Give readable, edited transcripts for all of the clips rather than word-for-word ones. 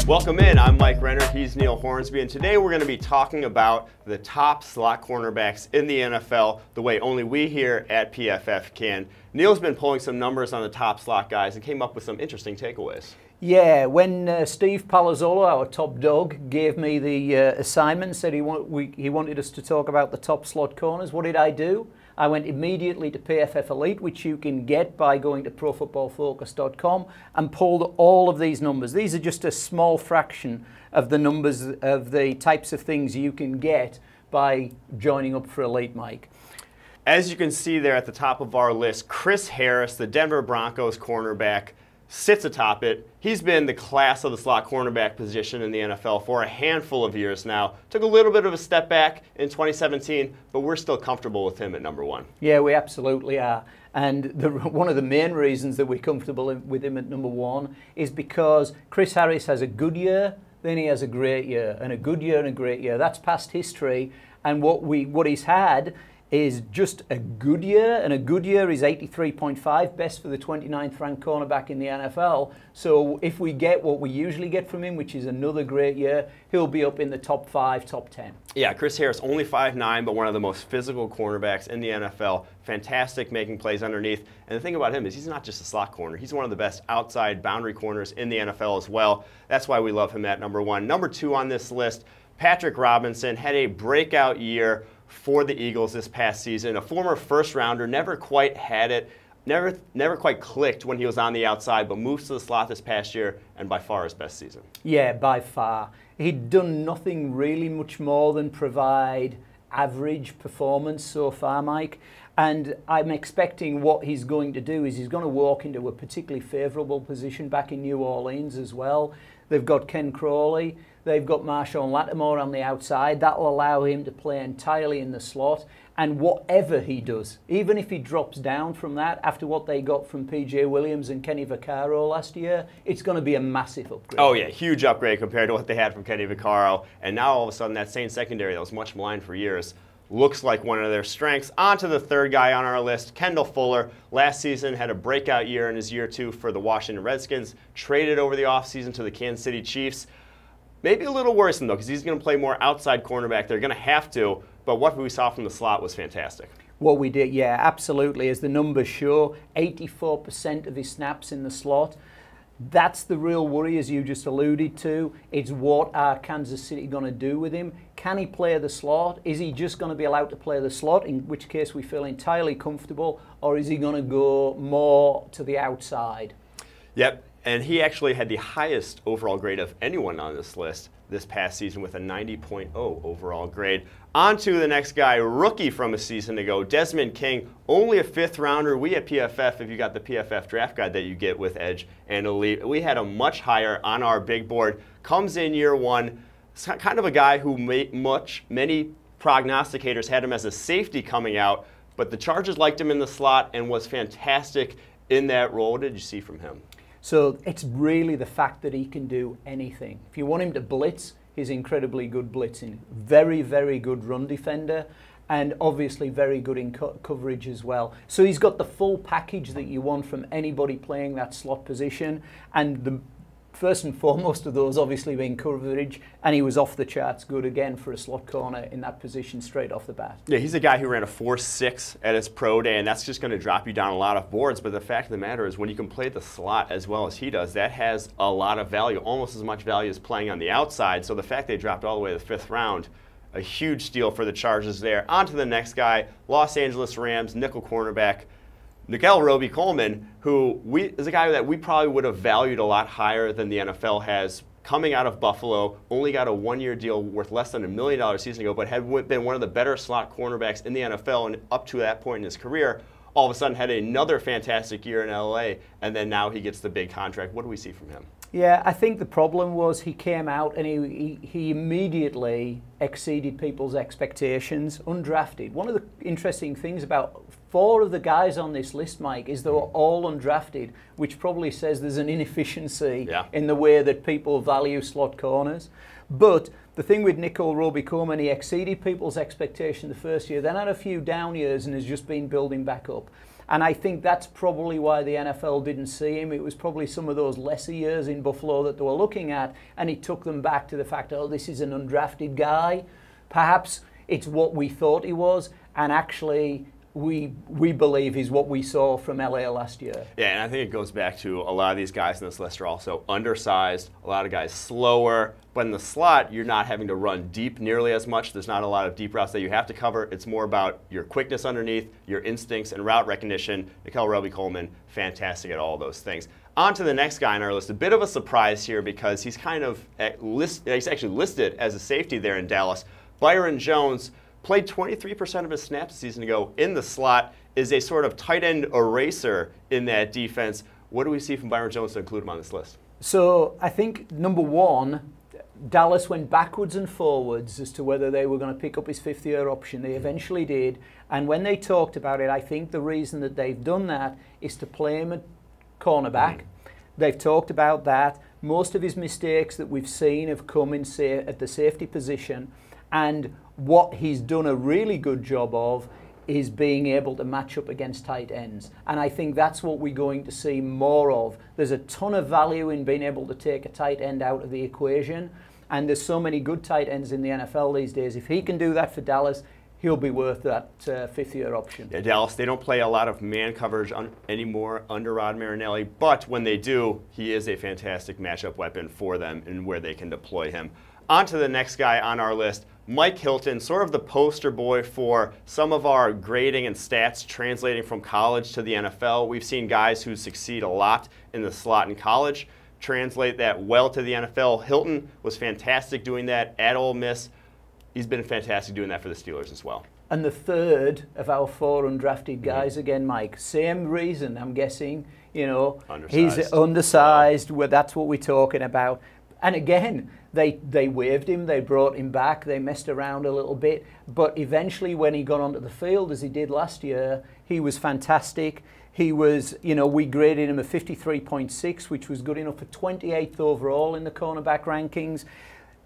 Welcome in, I'm Mike Renner, he's Neil Hornsby, and today we're going to be talking about the top slot cornerbacks in the NFL the way only we here at PFF can. Neil's been pulling some numbers on the top slot guys and came up with some interesting takeaways. Yeah, when Steve Palazzolo, our top dog, gave me the assignment, said he wanted us to talk about the top slot corners, what did I do? I went immediately to PFF Elite, which you can get by going to profootballfocus.com, and pulled all of these numbers. These are just a small fraction of the numbers of the types of things you can get by joining up for Elite, Mike. As you can see there at the top of our list, Chris Harris, the Denver Broncos cornerback, sits atop it. He's been the class of the slot cornerback position in the NFL for a handful of years now. Took a little bit of a step back in 2017, but we're still comfortable with him at number one. Yeah, we absolutely are. And one of the main reasons that we're comfortable with him at number one is because Chris Harris has a good year, then he has a great year, and a good year and a great year. That's past history, and what he's had is just a good year, and a good year is 83.5, best for the 29th ranked cornerback in the NFL. So if we get what we usually get from him, which is another great year, he'll be up in the top 5, top 10. Yeah, Chris Harris, only 5'9", but one of the most physical cornerbacks in the NFL. Fantastic making plays underneath. And the thing about him is he's not just a slot corner. He's one of the best outside boundary corners in the NFL as well. That's why we love him at number one. Number two on this list, Patrick Robinson had a breakout year for the Eagles this past season. A former first rounder, never quite had it, never quite clicked when he was on the outside, but moves to the slot this past year, and by far his best season. Yeah, by far. He'd done nothing really much more than provide average performance so far, Mike. And I'm expecting what he's going to do is he's going to walk into a particularly favourable position back in New Orleans as well. They've got Ken Crawley. They've got Marshawn Lattimore on the outside. That will allow him to play entirely in the slot. And whatever he does, even if he drops down from that after what they got from P.J. Williams and Kenny Vaccaro last year, it's going to be a massive upgrade. Oh, yeah, huge upgrade compared to what they had from Kenny Vaccaro. And now all of a sudden that same secondary that was much maligned for years looks like one of their strengths. On to the third guy on our list, Kendal Fuller. Last season had a breakout year in his year two for the Washington Redskins. Traded over the offseason to the Kansas City Chiefs. Maybe a little worrisome, though, because he's going to play more outside cornerback. They're going to have to, but what we saw from the slot was fantastic. What we did, yeah, absolutely. As the numbers show, 84% of his snaps in the slot. That's the real worry, as you just alluded to. It's what are Kansas City going to do with him? Can he play the slot? Is he just going to be allowed to play the slot, in which case we feel entirely comfortable, or is he going to go more to the outside? Yep. And he actually had the highest overall grade of anyone on this list this past season with a 90.0 overall grade. On to the next guy, rookie from a season ago, Desmond King, only a fifth rounder. We at PFF, if you got the PFF draft guide that you get with Edge and Elite, we had him much higher on our big board. Comes in year one, kind of a guy who many prognosticators had him as a safety coming out, but the Chargers liked him in the slot and was fantastic in that role. What did you see from him? So it's really the fact that he can do anything. If you want him to blitz, he's incredibly good blitzing. Very, very good run defender, and obviously very good in coverage as well. So he's got the full package that you want from anybody playing that slot position, and the first and foremost of those obviously being coverage, and he was off the charts good again for a slot corner in that position straight off the bat. Yeah, he's a guy who ran a 4.6 at his pro day, and that's just going to drop you down a lot of boards, but the fact of the matter is when you can play the slot as well as he does, that has a lot of value, almost as much value as playing on the outside. So the fact they dropped all the way to the fifth round, a huge steal for the Chargers there. On to the next guy, Los Angeles Rams, nickel cornerback, Robey-Coleman, who is a guy that we probably would have valued a lot higher than the NFL has. Coming out of Buffalo, only got a one-year deal worth less than $1 million a season ago, but had been one of the better slot cornerbacks in the NFL, and up to that point in his career, all of a sudden had another fantastic year in LA, and then now he gets the big contract. What do we see from him? Yeah, I think the problem was he came out and he immediately exceeded people's expectations, undrafted. One of the interesting things about 4 of the guys on this list, Mike, is they were all undrafted, which probably says there's an inefficiency in the way that people value slot corners. But the thing with Robey-Coleman, he exceeded people's expectation the first year, then had a few down years and has just been building back up. And I think that's probably why the NFL didn't see him. It was probably some of those lesser years in Buffalo that they were looking at, and it took them back to the fact, oh, this is an undrafted guy. Perhaps it's what we thought he was, and actually we believe is what we saw from LA last year. Yeah, and I think it goes back to a lot of these guys in this list are also undersized, a lot of guys slower, but in the slot, you're not having to run deep nearly as much. There's not a lot of deep routes that you have to cover. It's more about your quickness underneath, your instincts, and route recognition. Robey-Coleman, fantastic at all those things. On to the next guy on our list. A bit of a surprise here because he's kind of he's actually listed as a safety there in Dallas. Byron Jones played 23% of his snaps a season ago in the slot, is a sort of tight end eraser in that defense. What do we see from Byron Jones to include him on this list? So I think, number one, Dallas went backwards and forwards as to whether they were going to pick up his fifth-year option. They eventually did. And when they talked about it, I think the reason that they've done that is to play him at cornerback. They've talked about that. Most of his mistakes that we've seen have come in at the safety position. And what he's done a really good job of is being able to match up against tight ends. And I think that's what we're going to see more of. There's a ton of value in being able to take a tight end out of the equation. And there's so many good tight ends in the NFL these days. If he can do that for Dallas, he'll be worth that fifth-year option. Yeah, Dallas, they don't play a lot of man coverage anymore under Rod Marinelli, but when they do, he is a fantastic matchup weapon for them and where they can deploy him. On to the next guy on our list, Mike Hilton, sort of the poster boy for some of our grading and stats translating from college to the NFL. We've seen guys who succeed a lot in the slot in college translate that well to the NFL. Hilton was fantastic doing that at Ole Miss. He's been fantastic doing that for the Steelers as well. And the third of our four undrafted guys, again, Mike, same reason, I'm guessing. You know, undersized. He's undersized. Well, that's what we're talking about. And again, they waived him, they brought him back, they messed around a little bit. But eventually, when he got onto the field, as he did last year, he was fantastic. He was, you know, we graded him a 53.6, which was good enough for 28th overall in the cornerback rankings.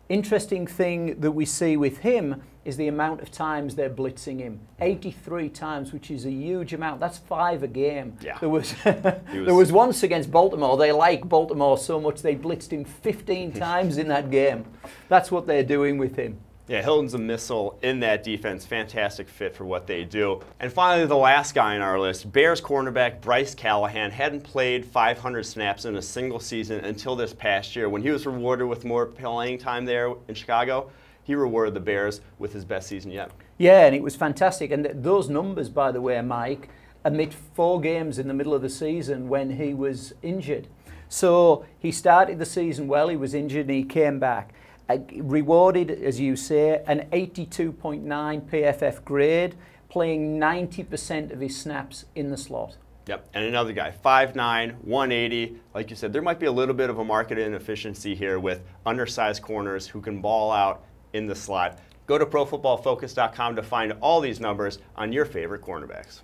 Interesting thing that we see with him is the amount of times they're blitzing him. 83 times, which is a huge amount. That's 5 a game. Yeah. There was once against Baltimore. They like Baltimore so much they blitzed him 15 times in that game. That's what they're doing with him. Yeah, Hilton's a missile in that defense. Fantastic fit for what they do. And finally, the last guy on our list, Bears cornerback Bryce Callahan, hadn't played 500 snaps in a single season until this past year. When he was rewarded with more playing time there in Chicago, he rewarded the Bears with his best season yet. Yeah, and it was fantastic. And those numbers, by the way, Mike, amid 4 games in the middle of the season when he was injured. So he started the season well, he was injured, and he came back. Rewarded, as you say, an 82.9 PFF grade, playing 90% of his snaps in the slot. Yep, and another guy, 5'9", 180. Like you said, there might be a little bit of a market inefficiency here with undersized corners who can ball out in the slot. Go to ProFootballFocus.com to find all these numbers on your favorite cornerbacks.